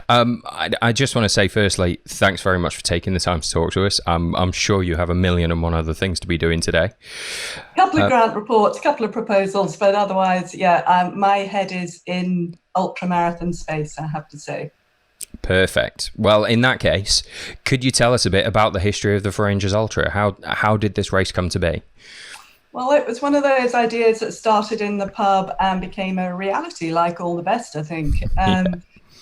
I just want to say, firstly, thanks very much for taking the time to talk to us. I'm sure you have a million and one other things to be doing today. Couple of grant reports, couple of proposals, but otherwise, yeah, my head is in ultramarathon space, I have to say. Perfect. Well, in that case, could you tell us a bit about the history of the ForRangers Ultra? How did this race come to be? Well, it was one of those ideas that started in the pub and became a reality, like all the best, I think. Yeah.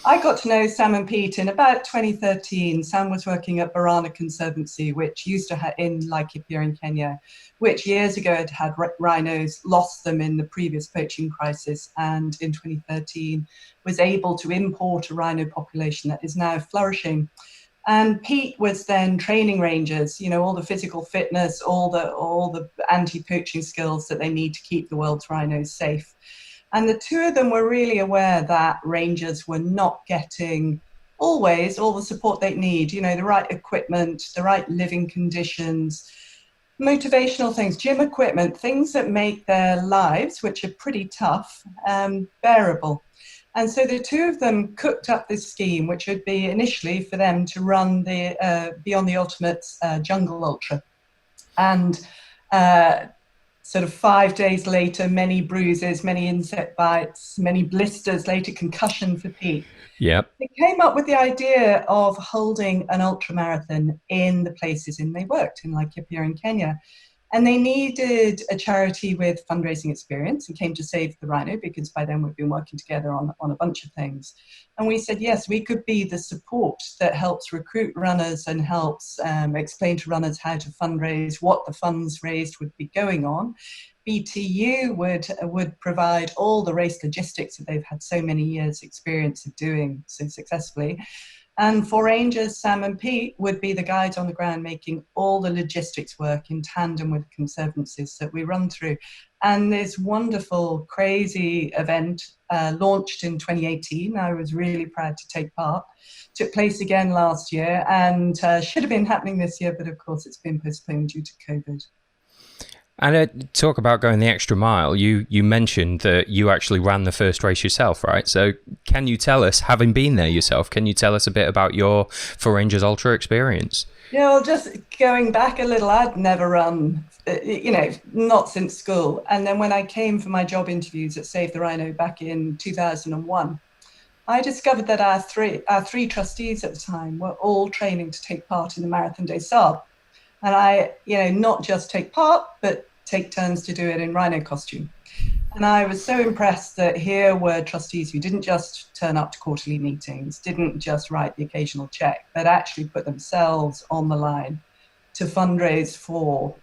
I got to know Sam and Pete in about 2013. Sam was working at Barana Conservancy, which used to have in Laikipia in Kenya, which years ago had rhinos, lost them in the previous poaching crisis, and in 2013 was able to import a rhino population that is now flourishing. And Pete was then training rangers, you know, all the physical fitness, all the anti-poaching skills that they need to keep the world's rhinos safe. And the two of them were really aware that rangers were not getting always all the support they need, you know, the right equipment, the right living conditions, motivational things, gym equipment, things that make their lives, which are pretty tough, bearable. And so the two of them cooked up this scheme, which would be initially for them to run the Beyond the Ultimates Jungle Ultra. And sort of 5 days later, many bruises, many insect bites, many blisters, later concussion for Pete. Yep. They came up with the idea of holding an ultramarathon in the places in they worked, in Laikipia in Kenya. And they needed a charity with fundraising experience and came to Save the Rhino, because by then we've been working together on a bunch of things. And we said, yes, we could be the support that helps recruit runners and helps explain to runners how to fundraise, what the funds raised would be going on. BTU would provide all the race logistics that they've had so many years experience of doing so successfully. And ForRangers, Sam and Pete, would be the guides on the ground making all the logistics work in tandem with conservancies that we run through. And this wonderful, crazy event launched in 2018. I was really proud to take part. Took place again last year and should have been happening this year, but of course it's been postponed due to COVID. And talk about going the extra mile. You mentioned that you actually ran the first race yourself, right? So can you tell us, having been there yourself, can you tell us a bit about your ForRangers Ultra experience? Yeah, well, just going back a little, I'd never run, you know, not since school. And then when I came for my job interviews at Save the Rhino back in 2001, I discovered that our three trustees at the time were all training to take part in the Marathon des Sables. And I, you know, not just take part, but take turns to do it in rhino costume. And I was so impressed that here were trustees who didn't just turn up to quarterly meetings, didn't just write the occasional check, but actually put themselves on the line to fundraise for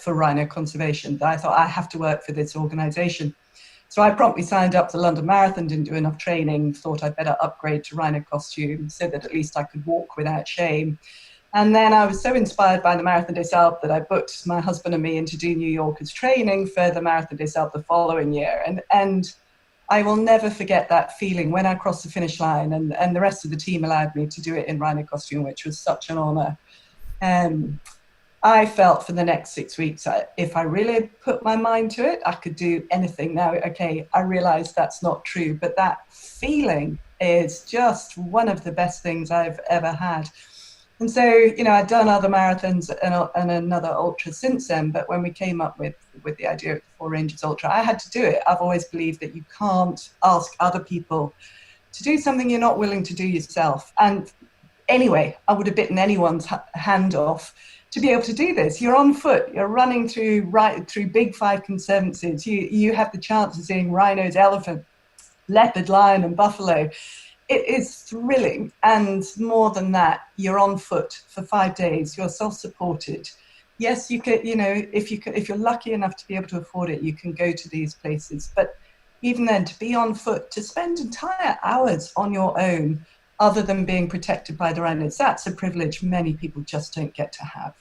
rhino conservation. I thought, I have to work for this organization. So I promptly signed up for the London Marathon, didn't do enough training, thought I'd better upgrade to rhino costume so that at least I could walk without shame. And then I was so inspired by the Marathon des Sables that I booked my husband and me in to do New Yorkers training for the Marathon des Sables the following year. And I will never forget that feeling when I crossed the finish line and the rest of the team allowed me to do it in rhino costume, which was such an honor. I felt for the next 6 weeks, if I really put my mind to it, I could do anything. Now, okay, I realize that's not true, but that feeling is just one of the best things I've ever had. And so, you know, I'd done other marathons and another ultra since then, but when we came up with the idea of the ForRangers Ultra, I had to do it. I've always believed that you can't ask other people to do something you're not willing to do yourself. And anyway, I would have bitten anyone's hand off to be able to do this. You're on foot, you're running through big 5 conservancies. You have the chance of seeing rhinos, elephant, leopard, lion, and buffalo. It is thrilling, and more than that, you're on foot for 5 days. You're self-supported. Yes, you could, you know, if you're lucky enough to be able to afford it, you can go to these places. But even then, to be on foot, to spend entire hours on your own, other than being protected by the rhinos, that's a privilege many people just don't get to have.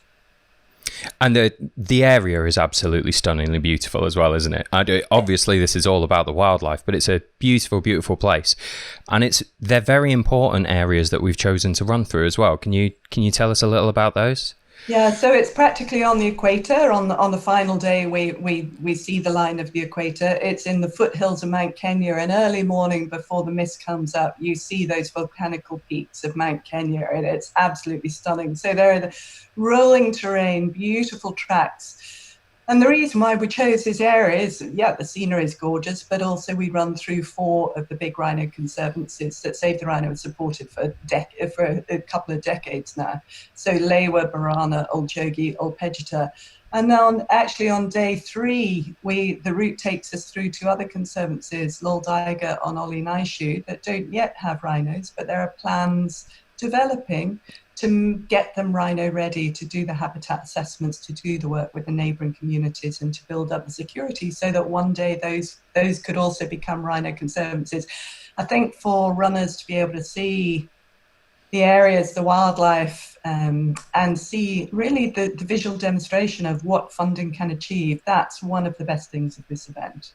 And the area is absolutely stunningly beautiful as well, isn't it? Obviously, this is all about the wildlife, but it's a beautiful, beautiful place. And they're very important areas that we've chosen to run through as well. Can you tell us a little about those? Yeah, so it's practically on the equator. On the final day, we see the line of the equator. It's in the foothills of Mount Kenya, and early morning before the mist comes up, you see those volcanical peaks of Mount Kenya, and it's absolutely stunning. So there are the rolling terrain, beautiful tracks. And the reason why we chose this area is, yeah, the scenery is gorgeous, but also we run through 4 of the big rhino conservancies that Save the Rhino has supported for a couple of decades now. So Lewa, Barana, Old Jogi, Old Pejeta. And then actually on day 3, the route takes us through to other conservancies, Loldaiga on Oli Naishu, that don't yet have rhinos, but there are plans developing to get them rhino ready, to do the habitat assessments, to do the work with the neighbouring communities, and to build up the security so that one day those could also become rhino conservancies. I think for runners to be able to see the areas, the wildlife, and see really the visual demonstration of what funding can achieve, that's one of the best things of this event.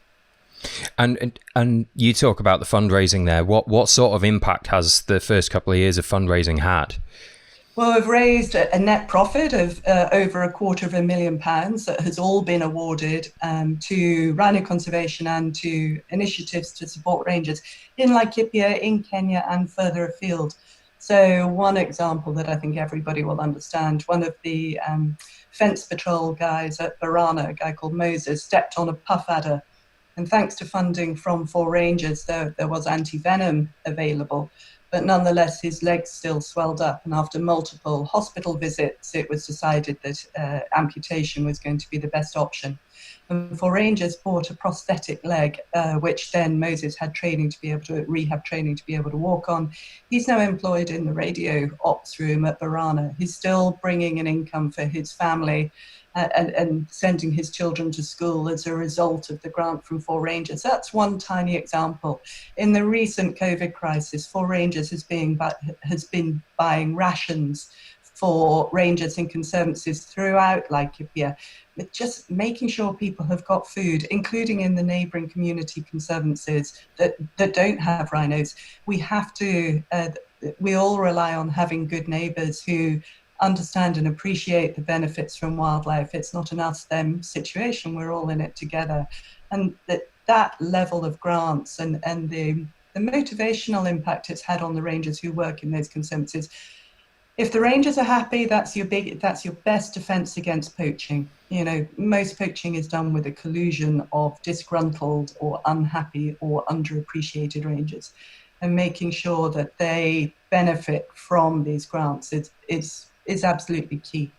And you talk about the fundraising there. What sort of impact has the first couple of years of fundraising had? Well, we've raised a net profit of over £250,000 that has all been awarded to rhino conservation and to initiatives to support rangers in Laikipia, in Kenya, and further afield. So one example that I think everybody will understand, one of the fence patrol guys at Barana, a guy called Moses, stepped on a puff adder. And thanks to funding from ForRangers, there was anti-venom available. But nonetheless, his legs still swelled up. And after multiple hospital visits, it was decided that amputation was going to be the best option. And ForRangers bought a prosthetic leg, which then Moses had rehab training to be able to walk on. He's now employed in the radio ops room at Barana. He's still bringing an income for his family and sending his children to school as a result of the grant from ForRangers. That's one tiny example. In the recent COVID crisis, ForRangers has been buying rations for rangers and conservancies throughout Laikipia, with just making sure people have got food, including in the neighbouring community conservancies that don't have rhinos. We all rely on having good neighbours who understand and appreciate the benefits from wildlife. It's not an us-them situation. We're all in it together. And that level of grants and the motivational impact it's had on the rangers who work in those conservancies. If the rangers are happy, that's your best defence against poaching. Most poaching is done with a collusion of disgruntled or unhappy or underappreciated rangers. And making sure that they benefit from these grants is absolutely key.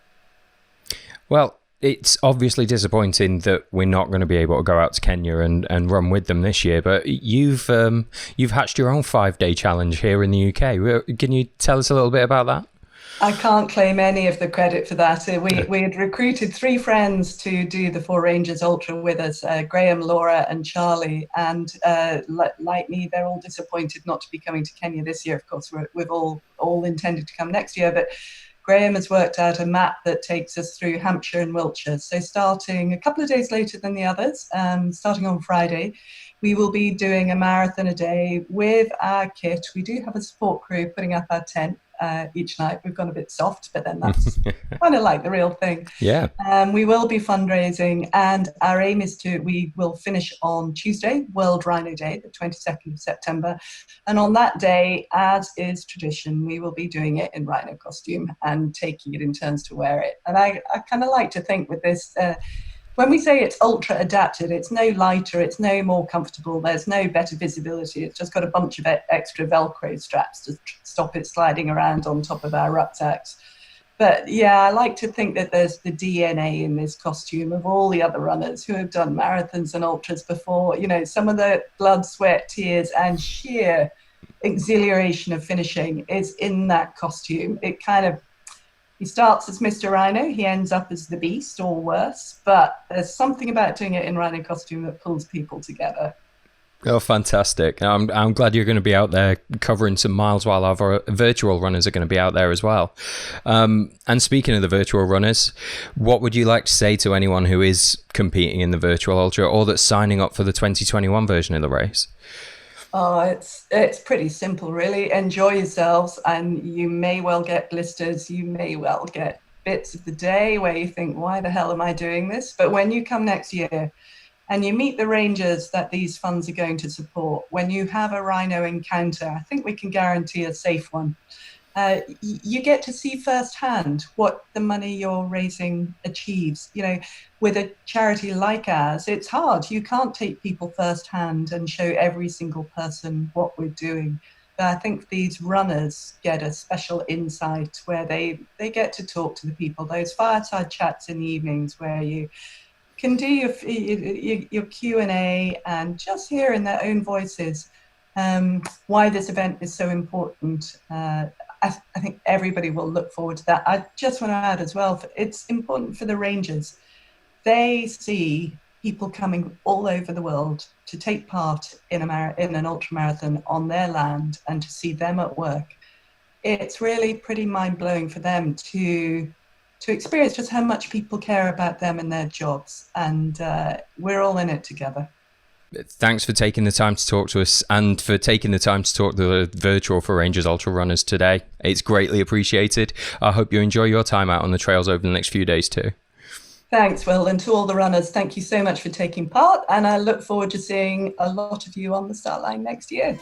Well, it's obviously disappointing that we're not going to be able to go out to Kenya and run with them this year, but you've hatched your own 5-day challenge here in the UK. Can you tell us a little bit about that? I can't claim any of the credit for that. We had recruited 3 friends to do the ForRangers Ultra with us, Graham, Laura and Charlie. And like me, they're all disappointed not to be coming to Kenya this year. Of course, we've all intended to come next year, but Graham has worked out a map that takes us through Hampshire and Wiltshire. So starting a couple of days later than the others, starting on Friday, we will be doing a marathon a day with our kit. We do have a support crew putting up our tent each night. We've gone a bit soft, but then that's kind of like the real thing. Yeah. We will be fundraising, and our aim is we will finish on Tuesday, World Rhino Day, the 22nd of September. And on that day, as is tradition, we will be doing it in rhino costume and taking it in turns to wear it. And I kind of like to think with this, when we say it's ultra adapted, it's no lighter, it's no more comfortable, there's no better visibility. It's just got a bunch of extra Velcro straps to stop it sliding around on top of our rucksacks. But yeah, I like to think that there's the DNA in this costume of all the other runners who have done marathons and ultras before. Some of the blood, sweat, tears, and sheer exhilaration of finishing is in that costume. He starts as Mr. Rhino, he ends up as the Beast or worse, but there's something about doing it in rhino costume that pulls people together. Oh, fantastic. I'm glad you're going to be out there covering some miles while our virtual runners are going to be out there as well. And speaking of the virtual runners, what would you like to say to anyone who is competing in the virtual ultra or that's signing up for the 2021 version of the race? Oh, it's pretty simple, really. Enjoy yourselves, and you may well get blisters. You may well get bits of the day where you think, why the hell am I doing this? But when you come next year and you meet the rangers that these funds are going to support, when you have a rhino encounter, I think we can guarantee a safe one. You get to see firsthand what the money you're raising achieves. You know, with a charity like ours, it's hard. You can't take people firsthand and show every single person what we're doing. But I think these runners get a special insight where they get to talk to the people, those fireside chats in the evenings where you can do your Q&A and just hear in their own voices why this event is so important. I think everybody will look forward to that. I just want to add as well, it's important for the Rangers. They see people coming all over the world to take part in an ultramarathon on their land and to see them at work. It's really pretty mind-blowing for them to experience just how much people care about them and their jobs. And we're all in it together. Thanks for taking the time to talk to us and for taking the time to talk to the Virtual ForRangers Ultra runners today. It's greatly appreciated. I hope you enjoy your time out on the trails over the next few days too. Thanks, Will. And to all the runners, thank you so much for taking part. And I look forward to seeing a lot of you on the start line next year.